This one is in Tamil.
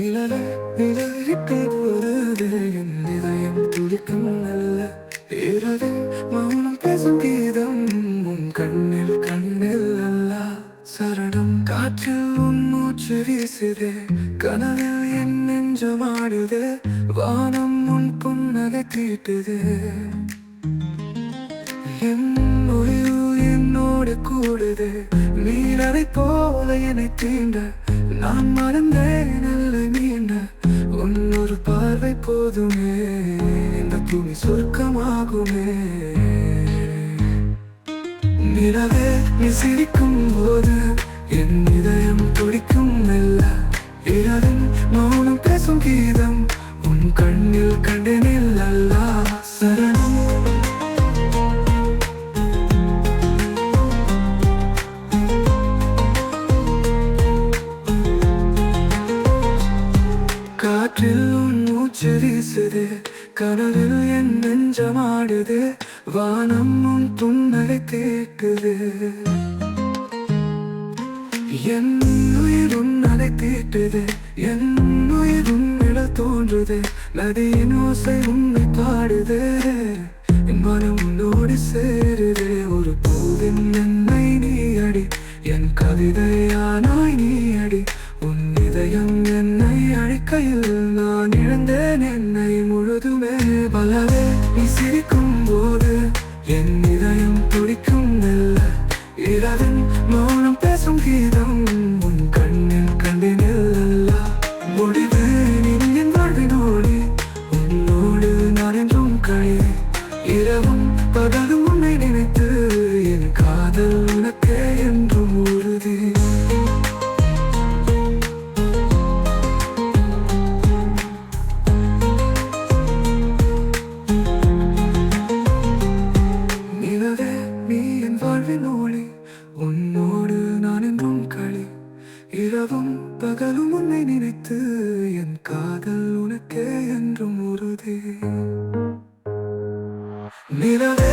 நிழலை நிழலிட்டு என் இதயம் துடிக்கும் நல்ல இரவில் மௌனம் பேசும் கீதம் உன் கண்ணில் அல்ல சரணம் காற்றில் உன் மூச்சு வீசுதே கனவில் என் நெஞ்சமாடுதே வானம் உன் புன்னகை தீட்டுதே என் உயிர் என்னோடு கூடுதே நீரை போல என்னை தீண்ட நான் மறந்தேன் நல்ல நீண்ட உன்னொரு பார்வை போதுமே இந்த பூமி சொர்க்கமாகுமே நிலவே நீ சிரிக்கும் போது என் இதயம் துடிக்கும் மெல்ல இரவின் மௌனம் பேசும் கீதம் உன் கண்ணில் கண்டேனில் அல்லா சரணம் காற்றில் உன் மூச்சு வீசுதே கனவில் என் நெஞ்சமாடுதே வானம் உன் புன்னகை தேக்குதே என் உயிர் உன்னதை தீட்டுதே என் உயிர் உன்னிடல் தோன்றுதே நதியின் ஓசை உன்னை பாடுதே என் மனம் உன்னோடு சேருதே ஒரு பூவின் என்னை நீ அடி என் கவிதையானாய் நீ அடி உன் இதயம் என்னை அழைக்கையில் நான் இழந்தேன் என்னை முழுதுமே பலவே நீ சிரிக்கும் போது என் இதயம் துடிக்கும் மெல்ல இரவின் மௌனம் பேசும் கீதம் உன் கண்ணில் கண்டினில் அல்ல முடிவு நீ என் வாழ்வினோடு உன்னோடு நான் என்றும் கழி இரவும் பகலும் உன்னை நினைத்து என் காதல் உனக்கே என்றும் உறுதி நிலவே நீ என் வாழ்வின் ஒளி உன்னோடு நான் என்றும் களி இரவும் பகலும் உன்னை நினைத்து என் காதல் உனக்கே என்றும் உறுதி நிலவே